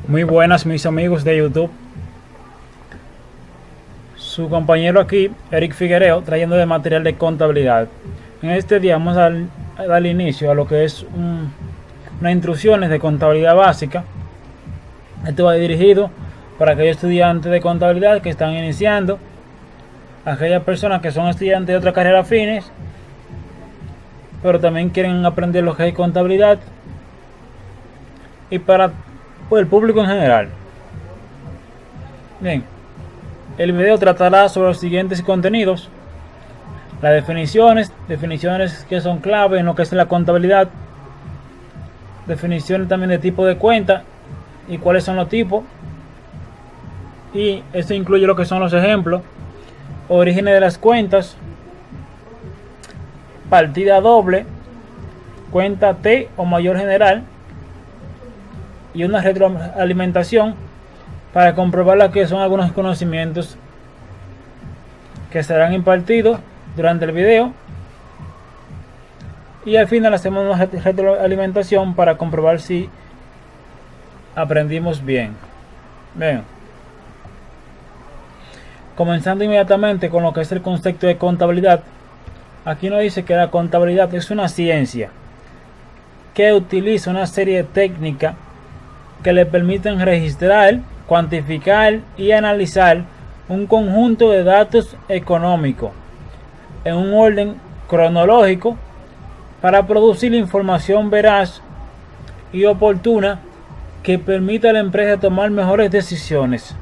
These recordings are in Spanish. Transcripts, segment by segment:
Muy buenas mis amigos de YouTube. Su compañero aquí, Eric Figuereo, trayendo de material de contabilidad. En este día vamos a dar inicio a lo que es unas instrucciones de contabilidad básica. Esto va dirigido para aquellos estudiantes de contabilidad que están iniciando, aquellas personas que son estudiantes de otras carreras afines, pero también quieren aprender lo que es contabilidad, y para el público en general. Bien, el video tratará sobre los siguientes contenidos: las definiciones que son clave en lo que es la contabilidad, definiciones también de tipo de cuenta y cuáles son los tipos, y esto incluye lo que son los ejemplos, orígenes de las cuentas, partida doble, cuenta T o mayor general, y una retroalimentación para comprobar lo que son algunos conocimientos que serán impartidos durante el video, y al final hacemos una retroalimentación para comprobar si aprendimos bien. Bien, comenzando inmediatamente con lo que es el concepto de contabilidad. Aquí nos dice que la contabilidad es una ciencia que utiliza una serie de técnicas que le permiten registrar, cuantificar y analizar un conjunto de datos económicos en un orden cronológico para producir información veraz y oportuna que permita a la empresa tomar mejores decisiones.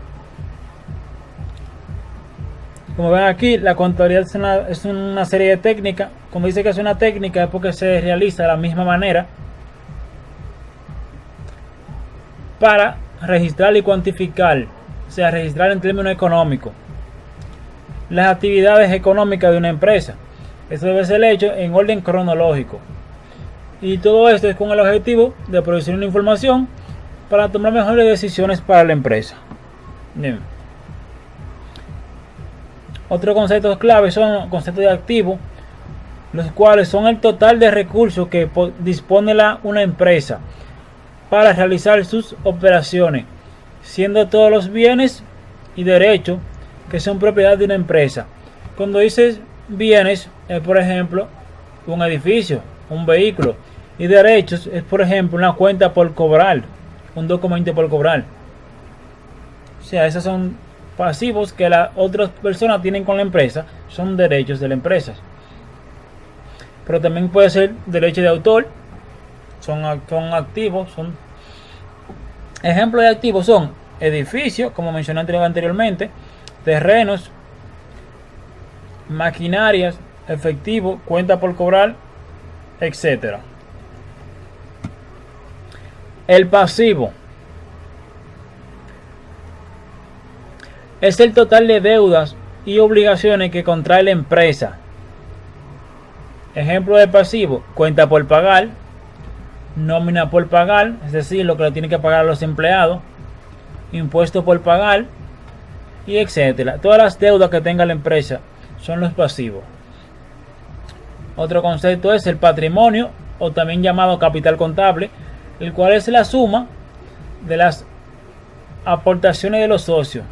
Como ven aquí, la contabilidad es una serie de técnicas. Como dice que es una técnica, es porque se realiza de la misma manera para registrar y cuantificar, o sea, registrar en términos económicos las actividades económicas de una empresa. Esto debe ser hecho en orden cronológico, y todo esto es con el objetivo de producir una información para tomar mejores decisiones para la empresa. Bien. Otros conceptos clave son conceptos de activos, los cuales son el total de recursos que dispone una empresa para realizar sus operaciones, siendo todos los bienes y derechos que son propiedad de una empresa. Cuando dices bienes, es por ejemplo un edificio, un vehículo, y derechos es por ejemplo una cuenta por cobrar, un documento por cobrar. O sea, esos son pasivos que las otras personas tienen con la empresa, son derechos de la empresa. Pero también puede ser derecho de autor, son activos. Son ejemplos de activos: son edificios, como mencioné anteriormente, terrenos, maquinarias, efectivo, cuenta por cobrar, etcétera. El pasivo es el total de deudas y obligaciones que contrae la empresa. Ejemplo de pasivo: cuenta por pagar, nómina por pagar, es decir, lo que le tiene que pagar a los empleados, impuestos por pagar, y etcétera. Todas las deudas que tenga la empresa son los pasivos. Otro concepto es el patrimonio, o también llamado capital contable, el cual es la suma de las aportaciones de los socios.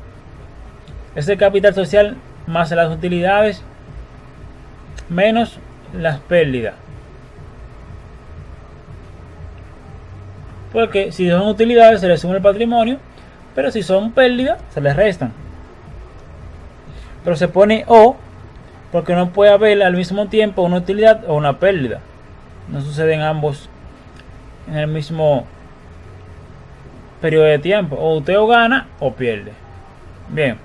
Es el capital social más las utilidades menos las pérdidas. Porque si son utilidades se les suma el patrimonio, pero si son pérdidas se les restan. Pero se pone O porque no puede haber al mismo tiempo una utilidad o una pérdida. No suceden ambos en el mismo periodo de tiempo. O usted o gana o pierde. Bien.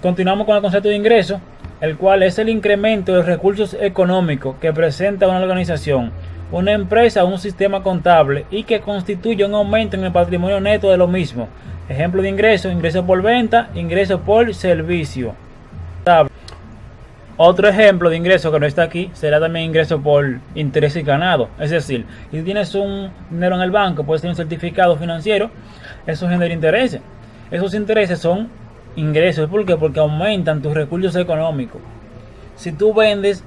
Continuamos con el concepto de ingreso, el cual es el incremento de recursos económicos que presenta una organización, una empresa o un sistema contable, y que constituye un aumento en el patrimonio neto de lo mismo. Ejemplo de ingreso: ingreso por venta, ingreso por servicio. Otro ejemplo de ingreso que no está aquí será también ingreso por interés y ganado. Es decir, si tienes un dinero en el banco, puedes tener un certificado financiero, eso genera intereses. Esos intereses son ingresos. ¿Por qué? Porque aumentan tus recursos económicos. Si tú vendes,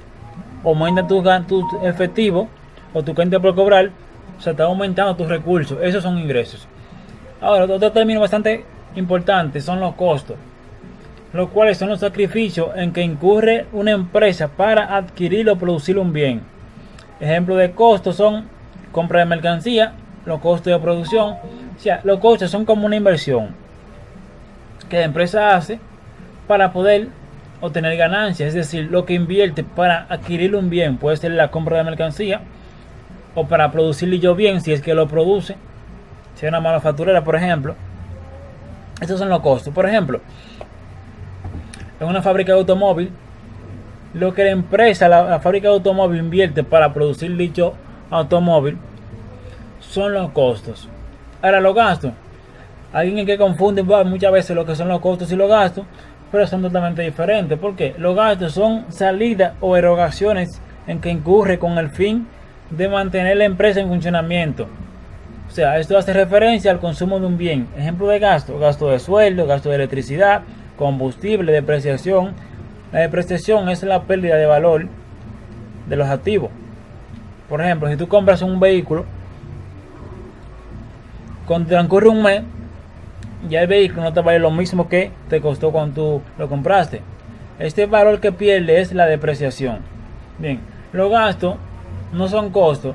aumentan tus efectivos, o tu cuenta por cobrar, o sea, está aumentando tus recursos. Esos son ingresos. Ahora, otro término bastante importante son los costos, los cuales son los sacrificios en que incurre una empresa para adquirir o producir un bien. Ejemplos de costos son compra de mercancía, los costos de producción. O sea, los costos son como una inversión que la empresa hace para poder obtener ganancias, es decir, lo que invierte para adquirir un bien, puede ser la compra de mercancía o para producir dicho bien, si es que lo produce, si es una manufacturera, por ejemplo. Estos son los costos. Por ejemplo, en una fábrica de automóvil, lo que la empresa, la fábrica de automóvil invierte para producir dicho automóvil son los costos. Ahora, los gastos, alguien que confunde muchas veces lo que son los costos y los gastos, pero son totalmente diferentes. Porque los gastos son salidas o erogaciones en que incurre con el fin de mantener la empresa en funcionamiento. O sea, esto hace referencia al consumo de un bien. Ejemplo de gasto: gasto de sueldo, gasto de electricidad, combustible, depreciación. La depreciación es la pérdida de valor de los activos. Por ejemplo, si tú compras un vehículo, cuando transcurre un mes, ya el vehículo no te vale lo mismo que te costó cuando tú lo compraste. Este valor que pierde es la depreciación. Bien, los gastos no son costos,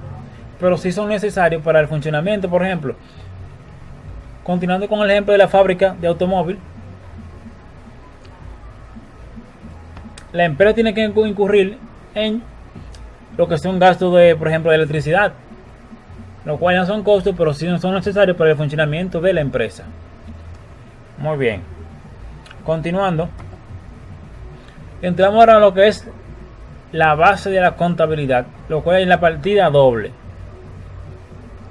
pero sí son necesarios para el funcionamiento. Por ejemplo, continuando con el ejemplo de la fábrica de automóvil, la empresa tiene que incurrir en lo que son gastos de, por ejemplo, de electricidad, lo cual no son costos, pero sí son necesarios para el funcionamiento de la empresa. Muy bien, continuando, entramos ahora a lo que es la base de la contabilidad, lo cual es la partida doble.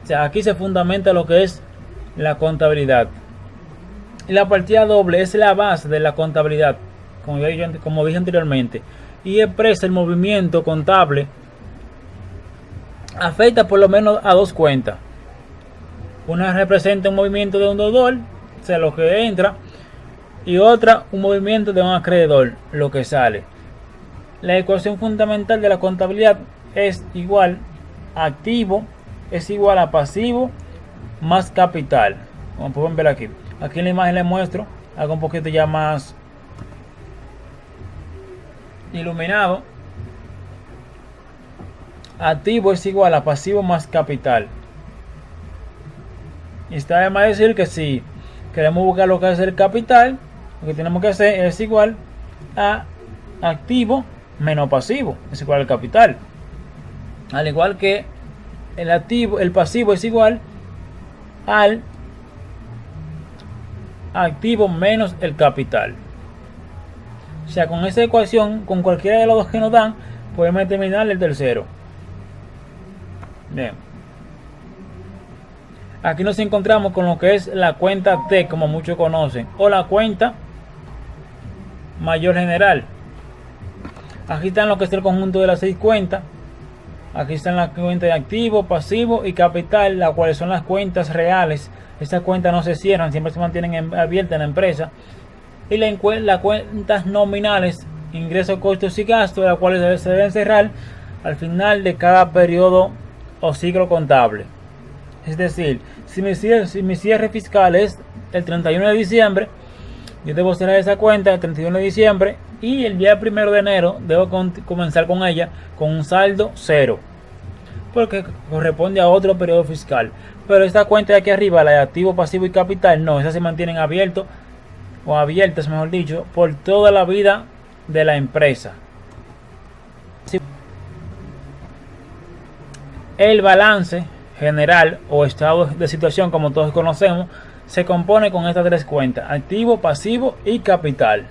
O sea, aquí se fundamenta lo que es la contabilidad. Y la partida doble es la base de la contabilidad, como dije anteriormente, y expresa el movimiento contable. Afecta por lo menos a dos cuentas. Una representa un movimiento de un deudor, o sea, lo que entra, y otra un movimiento de un acreedor, lo que sale. La ecuación fundamental de la contabilidad es igual a activo es igual a pasivo más capital. Como pueden ver aquí. Aquí en la imagen les muestro algo un poquito ya más iluminado. Activo es igual a pasivo más capital. Y está de más decir que si queremos buscar lo que es el capital, lo que tenemos que hacer es igual a activo menos pasivo, es igual al capital. Al igual que el pasivo es igual al activo menos el capital. O sea, con esa ecuación, con cualquiera de los dos que nos dan, podemos determinar el tercero. Bien. Aquí nos encontramos con lo que es la cuenta T, como muchos conocen, o la cuenta mayor general. Aquí están lo que es el conjunto de las 6 cuentas. Aquí están las cuentas de activo, pasivo y capital, las cuales son las cuentas reales. Estas cuentas no se cierran, siempre se mantienen abiertas en la empresa. Y las cuentas nominales, ingresos, costos y gastos, las cuales se deben cerrar al final de cada periodo o ciclo contable. Es decir, si mi cierre fiscal es el 31 de diciembre, yo debo cerrar esa cuenta el 31 de diciembre y el día 1 de enero debo comenzar con ella con un saldo cero, porque corresponde a otro periodo fiscal. Pero esta cuenta de aquí arriba, la de activo, pasivo y capital, no, esas se mantienen abiertas, mejor dicho, por toda la vida de la empresa. El balance general o estado de situación, como todos conocemos, se compone con estas 3 cuentas: activo, pasivo y capital.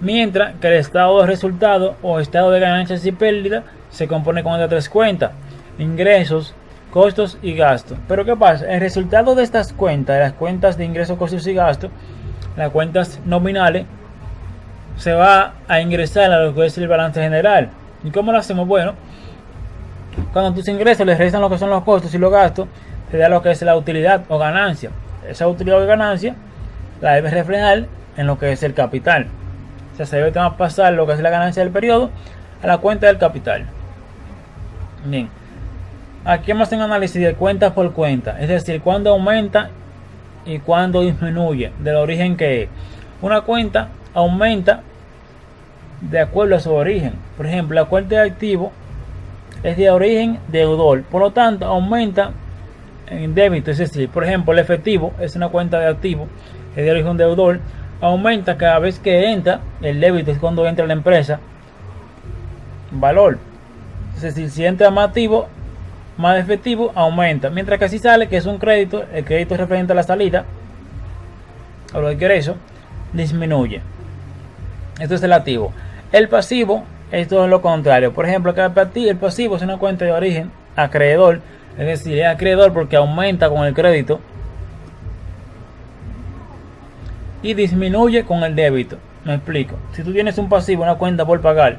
Mientras que el estado de resultado o estado de ganancias y pérdidas se compone con estas 3 cuentas: ingresos, costos y gastos. Pero ¿qué pasa? El resultado de estas cuentas, de las cuentas de ingresos, costos y gastos, las cuentas nominales, se va a ingresar a lo que es el balance general. ¿Y cómo lo hacemos? Bueno, cuando tus ingresos les restan lo que son los costos y los gastos, te da lo que es la utilidad o ganancia. Esa utilidad o ganancia la debes reflejar en lo que es el capital. O sea, se debe pasar lo que es la ganancia del periodo a la cuenta del capital. Bien, Aquí vamos a hacer un análisis de cuenta por cuenta, es decir, cuándo aumenta y cuándo disminuye del origen que es. Una cuenta aumenta de acuerdo a su origen. Por ejemplo, la cuenta de activo es de origen deudor, por lo tanto aumenta en débito. Es decir, por ejemplo, el efectivo es una cuenta de activo, es de origen deudor, aumenta cada vez que entra. El débito es cuando entra la empresa valor, es decir, si entra más activo más efectivo, aumenta, mientras que si sale, que es un crédito, el crédito representa la salida o lo de ingreso, disminuye. Esto es el activo. El pasivo, esto es lo contrario. Por ejemplo, acá para ti el pasivo es una cuenta de origen acreedor, es decir, es acreedor porque aumenta con el crédito y disminuye con el débito. Me explico. Si tú tienes un pasivo, una cuenta por pagar,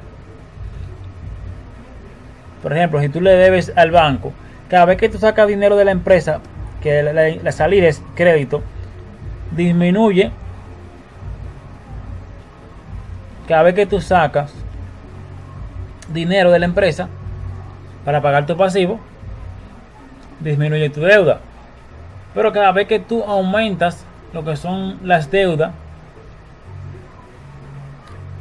por ejemplo, si tú le debes al banco, cada vez que tú sacas dinero de la empresa, que la salida es crédito, disminuye. Cada vez que tú sacas dinero de la empresa para pagar tu pasivo, disminuye tu deuda. Pero cada vez que tú aumentas lo que son las deudas,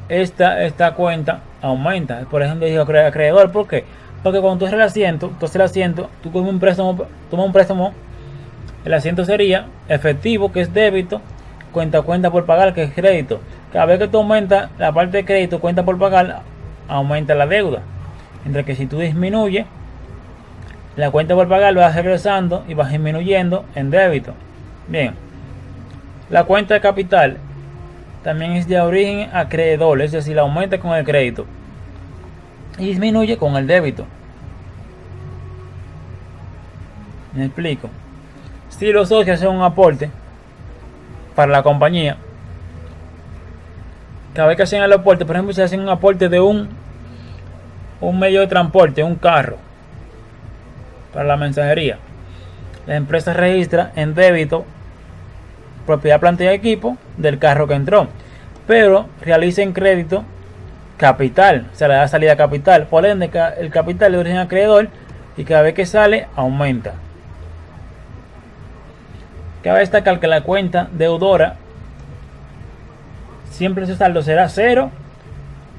esta cuenta aumenta. Por ejemplo, digo acreedor, ¿por qué? Porque cuando tú haces el asiento, tú tomas un préstamo, el asiento sería efectivo, que es débito, cuenta por pagar, que es crédito. Cada vez que tú aumentas la parte de crédito, cuenta por pagar, aumenta la deuda. Mientras que si tú disminuyes la cuenta por pagar, vas regresando y vas disminuyendo en débito. Bien, la cuenta de capital también es de origen acreedor, es decir, aumenta con el crédito y disminuye con el débito. Me explico. Si los socios hacen un aporte para la compañía, cada vez que hacen el aporte, por ejemplo, si hacen un aporte de un medio de transporte, un carro para la mensajería, la empresa registra en débito propiedad, planta y equipo del carro que entró, pero realiza en crédito capital, se le da salida a capital. Por ende, el capital de origen acreedor y cada vez que sale aumenta. Cabe destacar que la cuenta deudora siempre su saldo será cero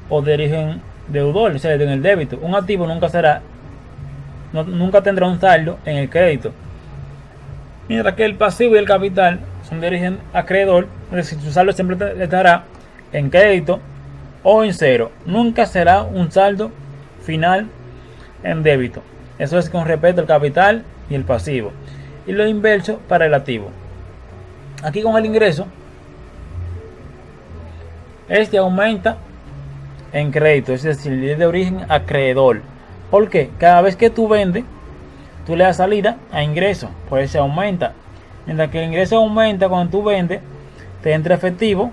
o de origen deudor, o sea, en el débito. Un activo nunca tendrá un saldo en el crédito, mientras que el pasivo y el capital son de origen acreedor, es decir, su saldo siempre estará en crédito o en cero, nunca será un saldo final en débito. Eso es con respecto al capital y el pasivo, y lo inverso para el activo. Aquí con el ingreso, este aumenta en crédito, es decir, es de origen acreedor, porque cada vez que tú vendes, tú le das salida a ingreso, por eso aumenta. Mientras que el ingreso aumenta cuando tú vendes, te entra efectivo,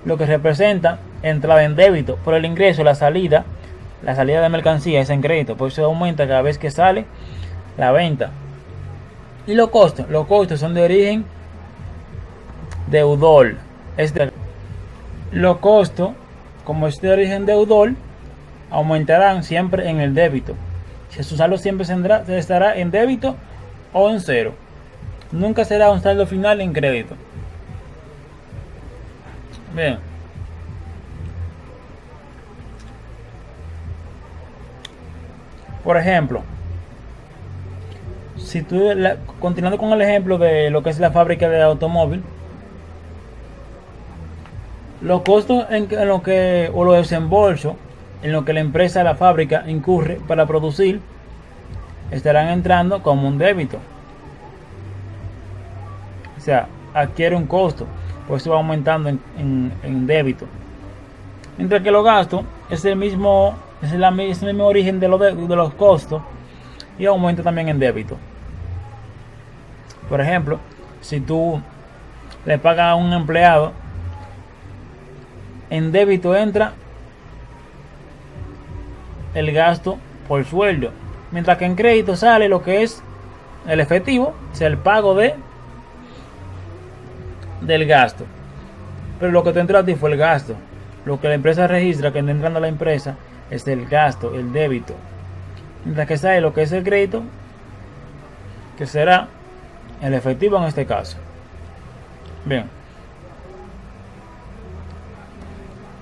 lo que representa entrada en débito. Por el ingreso, la salida de mercancía es en crédito, por eso aumenta cada vez que sale la venta. Y los costos son de origen deudor. Los costos, como es de origen deudor, aumentarán siempre en el débito. Si su saldo siempre estará en débito o en cero, nunca será un saldo final en crédito. Bien, por ejemplo, si tú, continuando con el ejemplo de lo que es la fábrica de automóvil, los costos en lo que, o los desembolsos en lo que la empresa, la fábrica, incurre para producir, estarán entrando como un débito. O sea, adquiere un costo, por eso va aumentando en débito. Mientras que los gastos es el mismo origen de los costos y aumenta también en débito. Por ejemplo, si tú le pagas a un empleado, en débito entra el gasto por sueldo, mientras que en crédito sale lo que es el efectivo, o sea, el pago del gasto. Pero lo que te entró a ti fue el gasto. Lo que la empresa registra que está entrando a la empresa es el gasto, el débito. Mientras que sale lo que es el crédito, que será el efectivo en este caso. Bien.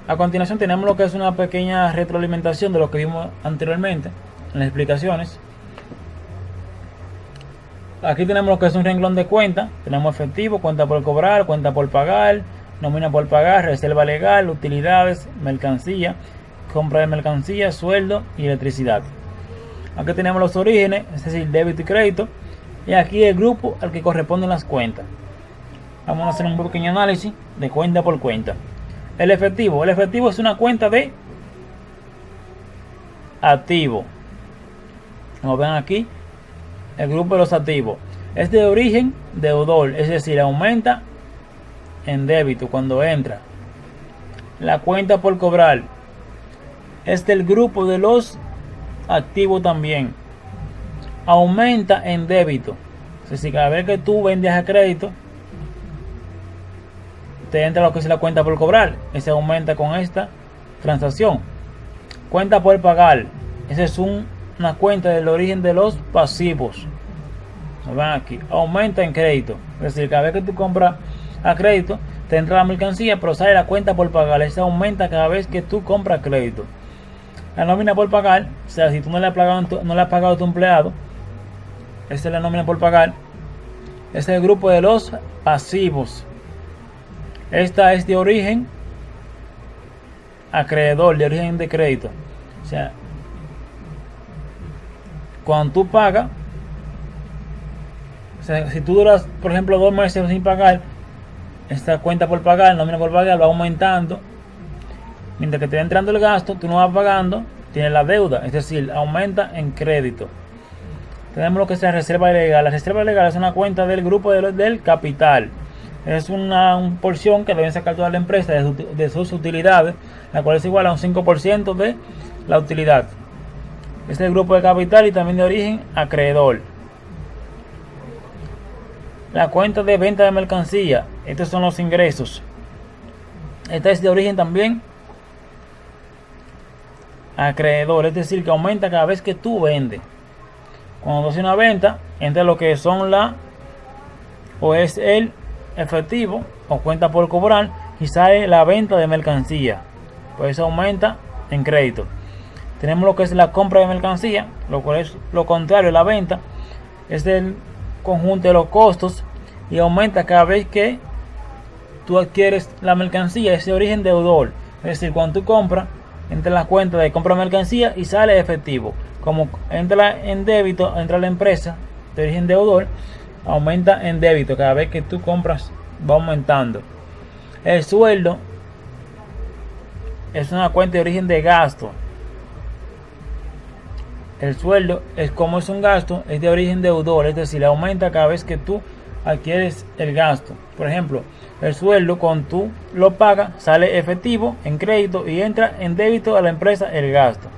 A continuación tenemos lo que es una pequeña retroalimentación de lo que vimos anteriormente en las explicaciones. Aquí tenemos lo que es un renglón de cuenta. Tenemos efectivo, cuenta por cobrar, cuenta por pagar, nómina por pagar, reserva legal, utilidades, mercancía, compra de mercancía, sueldo y electricidad. Aquí tenemos los orígenes, es decir, débito y crédito. Y aquí el grupo al que corresponden las cuentas. Vamos a hacer un pequeño análisis de cuenta por cuenta. El efectivo es una cuenta de activo. Como ven aquí, el grupo de los activos es de origen deudor, es decir, aumenta en débito cuando entra. La cuenta por cobrar es del grupo de los activos también, aumenta en débito, es decir, cada vez que tú vendes a crédito te entra lo que es la cuenta por cobrar, ese aumenta con esta transacción. Cuenta por pagar, esa es una cuenta del origen de los pasivos. Van aquí, aumenta en crédito, es decir, cada vez que tú compras a crédito te entra la mercancía, pero sale la cuenta por pagar, esa aumenta cada vez que tú compras crédito. La nómina por pagar, o sea, si tú no le has pagado a tu empleado, esa es la nómina por pagar. Este es el grupo de los pasivos. Esta es de origen acreedor, de origen de crédito. O sea, cuando tú pagas, o sea, si tú duras, por ejemplo, 2 meses sin pagar, esta cuenta por pagar, nómina por pagar, va aumentando. Mientras que te va entrando el gasto, tú no vas pagando, tienes la deuda, es decir, aumenta en crédito. Tenemos lo que es la reserva legal. La reserva legal es una cuenta del grupo del capital. Es una porción que deben sacar toda la empresa de sus utilidades, la cual es igual a un 5% de la utilidad. Este es el grupo de capital y también de origen acreedor. La cuenta de venta de mercancía, estos son los ingresos. Esta es de origen también acreedor, es decir, que aumenta cada vez que tú vendes. Cuando haces una venta, entra lo que son o es el efectivo o cuenta por cobrar y sale la venta de mercancía, pues eso aumenta en crédito. Tenemos lo que es la compra de mercancía, lo cual es lo contrario, la venta es el conjunto de los costos y aumenta cada vez que tú adquieres la mercancía, es de origen deudor, es decir, cuando tú compras, entra en la cuenta de compra de mercancía y sale efectivo. Como entra en débito, entra la empresa de origen deudor, aumenta en débito cada vez que tú compras, va aumentando. El sueldo es una cuenta de origen de gasto. El sueldo es como es un gasto, es de origen deudor, es decir, aumenta cada vez que tú adquieres el gasto. Por ejemplo, el sueldo cuando tú lo pagas sale efectivo en crédito y entra en débito a la empresa el gasto.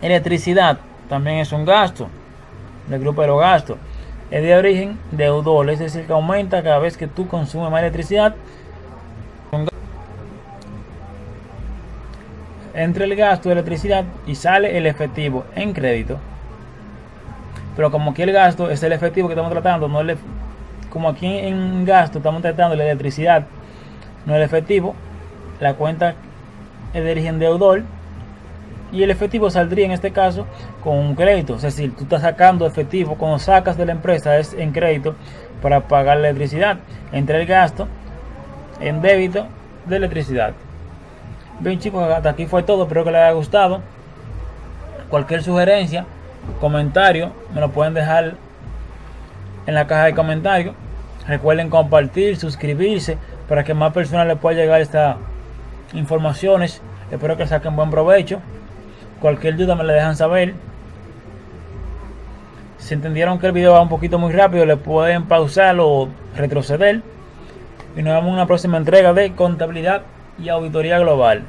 Electricidad también es un gasto del grupo de los gastos, es de origen deudor, es decir, que aumenta cada vez que tú consumes más electricidad. Entre el gasto de electricidad y sale el efectivo en crédito. Pero como aquí el gasto es el efectivo que estamos tratando, no como aquí en gasto estamos tratando la electricidad, no el efectivo, la cuenta es de origen deudor y el efectivo saldría en este caso con un crédito. Es decir, tú estás sacando efectivo, cuando sacas de la empresa es en crédito para pagar la electricidad. Entre el gasto en débito de electricidad. Bien chicos, hasta aquí fue todo, espero que les haya gustado. Cualquier sugerencia, comentario, me lo pueden dejar en la caja de comentarios. Recuerden compartir, suscribirse para que más personas les pueda llegar estas informaciones. Espero que saquen buen provecho. Cualquier duda me la dejan saber. Si entendieron que el video va un poquito muy rápido, le pueden pausar o retroceder. Y nos vemos en una próxima entrega de Contabilidad y Auditoría Global.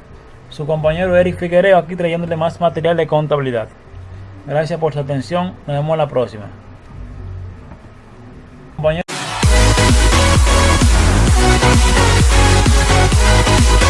Su compañero Eric Figuereo aquí trayéndole más material de contabilidad. Gracias por su atención. Nos vemos la próxima. Compañero